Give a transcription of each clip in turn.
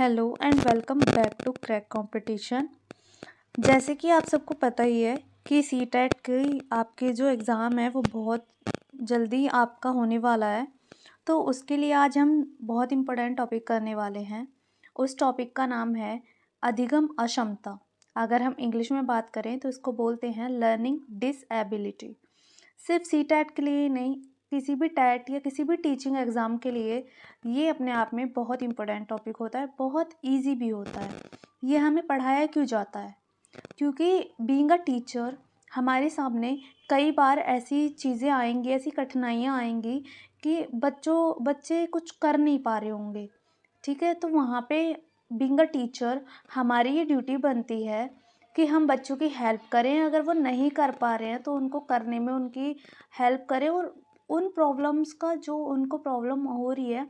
Hello and welcome back to Crack Competition. जैसे कि आप सबको पता ही है कि सीटेट की आपके जो एग्ज़ाम है वो बहुत जल्दी आपका होने वाला है। तो उसके लिए आज हम बहुत इम्पोर्टेंट टॉपिक करने वाले हैं। उस टॉपिक का नाम है अधिगम अक्षमता। अगर हम इंग्लिश में बात करें तो इसको बोलते हैं लर्निंग डिसएबिलिटी। सिर्फ सीटेट के लिए नहीं, किसी भी टेट या किसी भी टीचिंग एग्ज़ाम के लिए ये अपने आप में बहुत इम्पोर्टेंट टॉपिक होता है, बहुत इजी भी होता है। ये हमें पढ़ाया क्यों जाता है? क्योंकि बीइंग अ टीचर हमारे सामने कई बार ऐसी चीज़ें आएंगी, ऐसी कठिनाइयाँ आएंगी कि बच्चे कुछ कर नहीं पा रहे होंगे। ठीक है, तो वहाँ पे बीइंग अ टीचर हमारी ये ड्यूटी बनती है कि हम बच्चों की हेल्प करें। अगर वो नहीं कर पा रहे हैं तो उनको करने में उनकी हेल्प करें, और उन प्रॉब्लम्स का जो उनको प्रॉब्लम हो रही है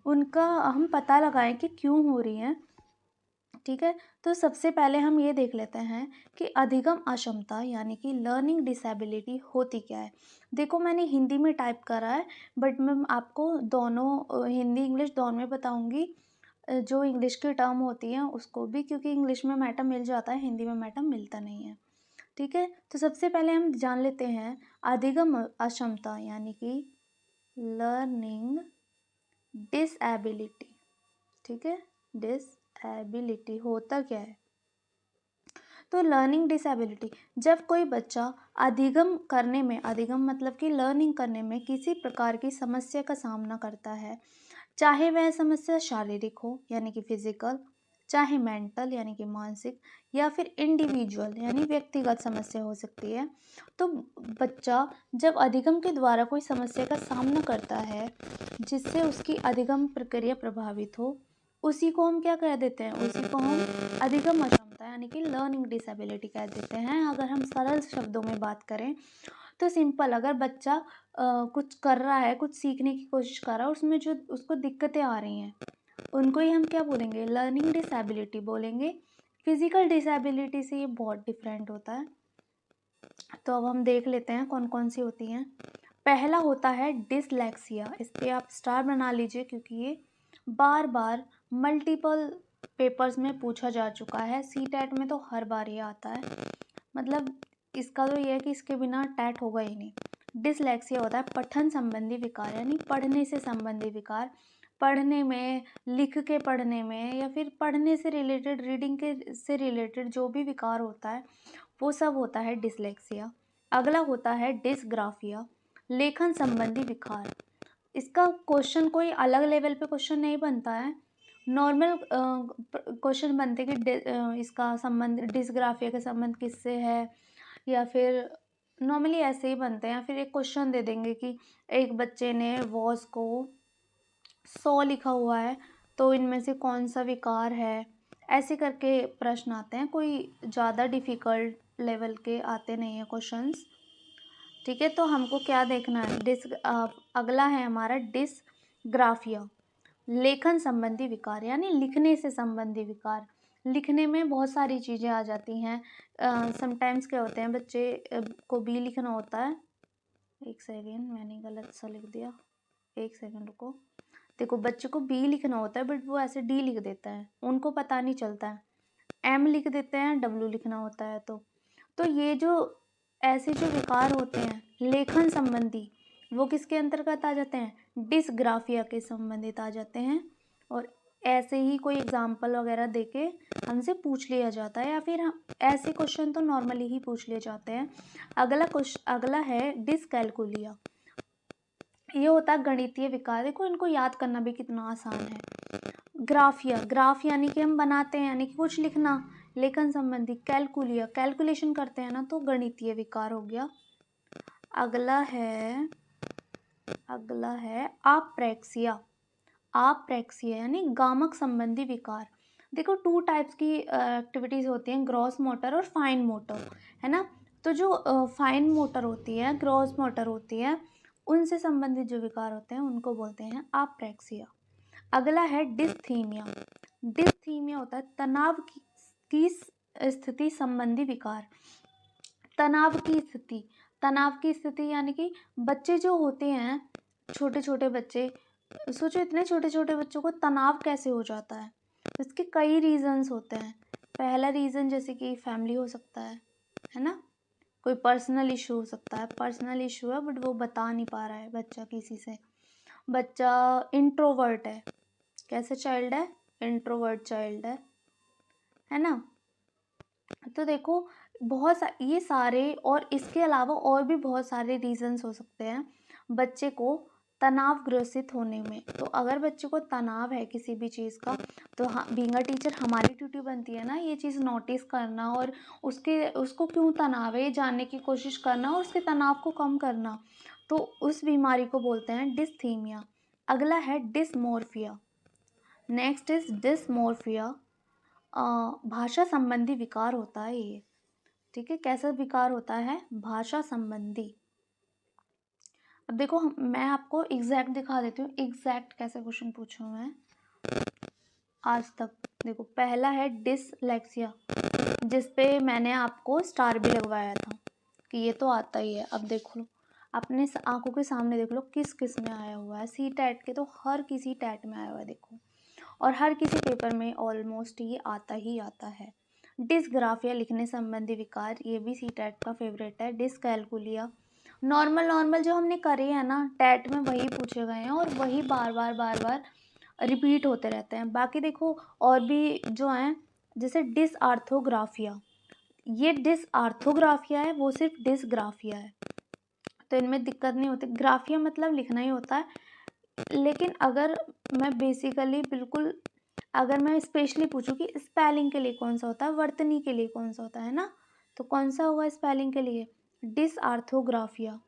उनका हम पता लगाएं कि क्यों हो रही हैं। ठीक है, तो सबसे पहले हम ये देख लेते हैं कि अधिगम अक्षमता यानी कि लर्निंग डिसेबिलिटी होती क्या है। देखो, मैंने हिंदी में टाइप करा है, बट मैं आपको दोनों हिंदी इंग्लिश दोनों में बताऊंगी। जो इंग्लिश की टर्म होती हैं उसको भी, क्योंकि इंग्लिश में मैटर मिल जाता है, हिंदी में मैटर मिलता नहीं है। ठीक है, तो सबसे पहले हम जान लेते हैं अधिगम अक्षमता यानी कि लर्निंग डिसएबिलिटी। ठीक है, डिसएबिलिटी होता क्या है? तो लर्निंग डिसेबिलिटी, जब कोई बच्चा अधिगम करने में, अधिगम मतलब कि लर्निंग करने में किसी प्रकार की समस्या का सामना करता है, चाहे वह समस्या शारीरिक हो यानी कि फिजिकल, चाहे मेंटल यानी कि मानसिक, या फिर इंडिविजुअल यानी व्यक्तिगत समस्या हो सकती है। तो बच्चा जब अधिगम के द्वारा कोई समस्या का सामना करता है जिससे उसकी अधिगम प्रक्रिया प्रभावित हो, उसी को हम क्या कह देते हैं? उसी को हम अधिगम अक्षमता यानी कि लर्निंग डिसेबिलिटी कह देते हैं। अगर हम सरल शब्दों में बात करें तो सिंपल, अगर बच्चा कुछ कर रहा है, कुछ सीखने की कोशिश कर रहा है, उसमें जो उसको दिक्कतें आ रही हैं उनको ही हम क्या बोलेंगे? लर्निंग डिसेबिलिटी बोलेंगे। फिजिकल डिसेबिलिटी से ये बहुत डिफरेंट होता है। तो अब हम देख लेते हैं कौन कौन सी होती हैं। पहला होता है डिसलेक्सिया। इस पर आप स्टार बना लीजिए क्योंकि ये बार बार मल्टीपल पेपर्स में पूछा जा चुका है। सीटेट में तो हर बार ये आता है। मतलब इसका तो ये है कि इसके बिना टैट होगा ही नहीं। डिसलेक्सिया होता है पठन संबंधी विकार, यानी पढ़ने से संबंधी विकार। पढ़ने में, लिख के पढ़ने में, या फिर पढ़ने से रिलेटेड, रीडिंग के से रिलेटेड जो भी विकार होता है वो सब होता है डिसलेक्सिया। अगला होता है डिसग्राफिया, लेखन संबंधी विकार। इसका क्वेश्चन कोई अलग लेवल पे क्वेश्चन नहीं बनता है, नॉर्मल क्वेश्चन बनते कि इसका संबंध, डिसग्राफिया का संबंध किससे है, या फिर नॉर्मली ऐसे ही बनते हैं। या फिर एक क्वेश्चन दे देंगे कि एक बच्चे ने वॉज को 100 लिखा हुआ है, तो इनमें से कौन सा विकार है। ऐसे करके प्रश्न आते हैं, कोई ज़्यादा डिफ़िकल्ट लेवल के आते नहीं हैं क्वेश्चंस। ठीक है, तो हमको क्या देखना है? अगला है हमारा डिसग्राफिया, लेखन संबंधी विकार, यानी लिखने से संबंधी विकार। लिखने में बहुत सारी चीज़ें आ जाती हैं। समटाइम्स क्या होते हैं, बच्चे को बी लिखना होता है। एक सेकेंड, मैंने गलत सा लिख दिया, एक सेकेंड रुको। देखो, बच्चे को बी लिखना होता है बट वो ऐसे डी लिख देता है, उनको पता नहीं चलता है। एम लिख देते हैं, डब्ल्यू लिखना होता है। तो ये जो ऐसे जो विकार होते हैं लेखन संबंधी, वो किसके अंतर्गत आ जाते हैं? डिसग्राफिया के संबंधित आ जाते हैं। और ऐसे ही कोई एग्जाम्पल वगैरह देके हमसे पूछ लिया जाता है, या फिर हम ऐसे क्वेश्चन तो नॉर्मली ही पूछ लिए जाते हैं। अगला है डिसकैलकुलिया। ये होता है गणितीय विकार। देखो, इनको याद करना भी कितना आसान है। ग्राफिया, ग्राफ यानी कि हम बनाते हैं, यानी कि कुछ लिखना, लेखन संबंधी। कैलकुलिया, कैलकुलेशन करते हैं ना, तो गणितीय विकार हो गया। अगला है आप्रेक्सिया। आप्रेक्सिया यानी गामक संबंधी विकार। देखो, 2 टाइप्स की एक्टिविटीज़ होती हैं, ग्रॉस मोटर और फाइन मोटर, है ना। तो जो फाइन मोटर होती है, ग्रॉस मोटर होती है, उनसे संबंधित जो विकार होते हैं उनको बोलते हैं आप्रेक्सिया। अगला है डिस्थीमिया। डिस्थीमिया होता है तनाव की स्थिति संबंधी विकार। तनाव की स्थिति यानी कि बच्चे जो होते हैं, छोटे छोटे बच्चे, सोचो इतने छोटे छोटे बच्चों को तनाव कैसे हो जाता है। तो इसके कई रीज़न्स होते हैं। पहला रीज़न जैसे कि फैमिली हो सकता है ना, कोई पर्सनल इशू हो सकता है, पर्सनल इशू है बट वो बता नहीं पा रहा है बच्चा किसी से। बच्चा इंट्रोवर्ट है, कैसे चाइल्ड है, इंट्रोवर्ट चाइल्ड है ना। तो देखो ये सारे और इसके अलावा और भी बहुत सारे रीजंस हो सकते हैं बच्चे को तनाव ग्रसित होने में। तो अगर बच्चे को तनाव है किसी भी चीज़ का, तो हाँ, बीइंग अ टीचर हमारी ड्यूटी बनती है ना ये चीज़ नोटिस करना और उसको क्यों तनाव है ये जानने की कोशिश करना और उसके तनाव को कम करना। तो उस बीमारी को बोलते हैं डिस्थीमिया। अगला है डिसमोर्फिया। Next is dysmorphia. भाषा संबंधी विकार होता है ये, ठीक है। कैसा विकार होता है, भाषा संबंधी। अब देखो मैं आपको एग्जैक्ट दिखा देती हूँ, एग्जैक्ट कैसे क्वेश्चन पूछूँ मैं आज तक। देखो पहला है डिसलेक्सिया, जिसपे मैंने आपको स्टार भी लगवाया था कि ये तो आता ही है। अब देख लो अपने आंखों के सामने, देख लो किस किस में आया हुआ है। सी टैट के तो हर किसी टैट में आया हुआ है देखो, और हर किसी पेपर में ऑलमोस्ट ये आता ही आता है। डिसग्राफिया लिखने संबंधी विकार, ये भी सी टैट का फेवरेट है। डिसकैलकुलिया, नॉर्मल जो हमने करे हैं ना टैट में वही पूछे गए हैं और वही बार बार रिपीट होते रहते हैं। बाकी देखो और भी जो हैं, जैसे डिसआर्थोग्राफिया, ये डिसआर्थोग्राफिया है, वो सिर्फ डिसग्राफिया है, तो इनमें दिक्कत नहीं होती। ग्राफिया मतलब लिखना ही होता है, लेकिन अगर मैं बेसिकली बिल्कुल अगर मैं स्पेशली पूछूं कि स्पेलिंग के लिए कौन सा होता है, वर्तनी के लिए कौन सा होता है ना, तो कौन सा होगा स्पेलिंग के लिए, डिसआर्थोग्राफिया।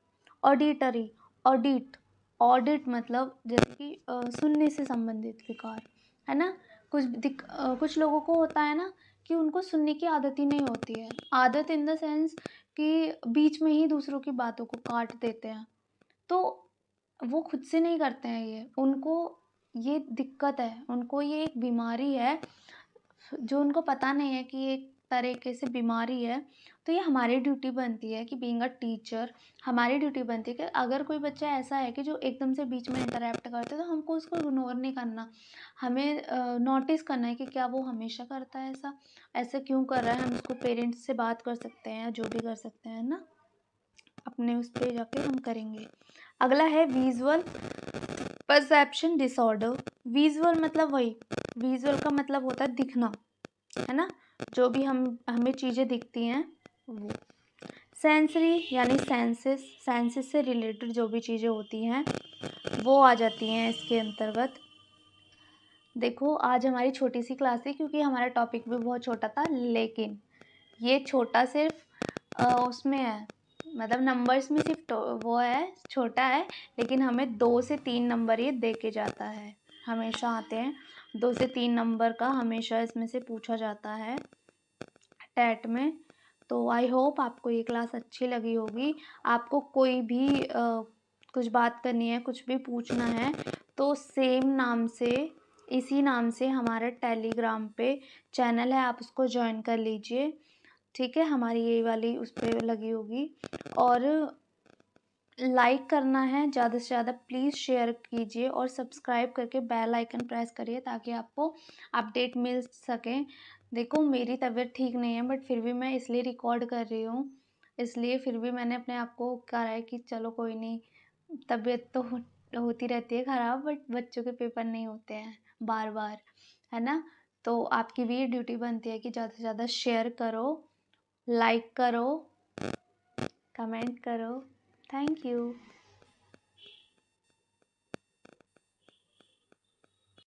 ऑडिटरी, ऑडिट, ऑडिट मतलब जैसे कि सुनने से संबंधित विकार है ना। कुछ लोगों को होता है ना कि उनको सुनने की आदत ही नहीं होती है, आदत इन द सेंस कि बीच में ही दूसरों की बातों को काट देते हैं, तो वो खुद से नहीं करते हैं, ये उनको ये दिक्कत है, उनको ये एक बीमारी है जो उनको पता नहीं है कि ये एक तरीके से बीमारी है। तो ये हमारी ड्यूटी बनती है कि बीइंग अ टीचर हमारी ड्यूटी बनती है कि अगर कोई बच्चा ऐसा है कि जो एकदम से बीच में इंटरप्ट करते है तो हमको उसको इग्नोर नहीं करना, हमें नोटिस करना है कि क्या वो हमेशा करता है ऐसा क्यों कर रहा है। हम उसको पेरेंट्स से बात कर सकते हैं या जो भी कर सकते हैं ना, अपने उस पर जाके हम करेंगे। अगला है विजुअल परसेप्शन डिसऑर्डर। विजुअल मतलब वही, विजुअल का मतलब होता है दिखना, है ना, जो भी हमें चीज़ें दिखती हैं वो। सेंसरी यानी सेंसेस से रिलेटेड जो भी चीज़ें होती हैं वो आ जाती हैं इसके अंतर्गत। देखो आज हमारी छोटी सी क्लास थी क्योंकि हमारा टॉपिक भी बहुत छोटा था, लेकिन ये छोटा सिर्फ उसमें है, मतलब नंबर्स में सिर्फ वो है, छोटा है, लेकिन हमें 2 से 3 नंबर ये दे के जाता है, हमेशा आते हैं 2 से 3 नंबर का, हमेशा इसमें से पूछा जाता है टैट में। तो आई होप आपको ये क्लास अच्छी लगी होगी। आपको कोई भी कुछ बात करनी है, कुछ भी पूछना है, तो सेम नाम से, इसी नाम से हमारा टेलीग्राम पे चैनल है, आप उसको ज्वाइन कर लीजिए, ठीक है। हमारी ये वाली उस पर लगी होगी, और लाइक करना है ज़्यादा से ज़्यादा, प्लीज़ शेयर कीजिए और सब्सक्राइब करके बेल आइकन प्रेस करिए ताकि आपको अपडेट मिल सके। देखो मेरी तबीयत ठीक नहीं है बट फिर भी मैं इसलिए रिकॉर्ड कर रही हूँ, इसलिए फिर भी मैंने अपने आप को कहा है कि चलो कोई नहीं, तबीयत तो होती रहती है ख़राब, बट बच्चों के पेपर नहीं होते हैं बार बार, है ना। तो आपकी भी ड्यूटी बनती है कि ज़्यादा से ज़्यादा शेयर करो, लाइक करो, कमेंट करो। Thank you.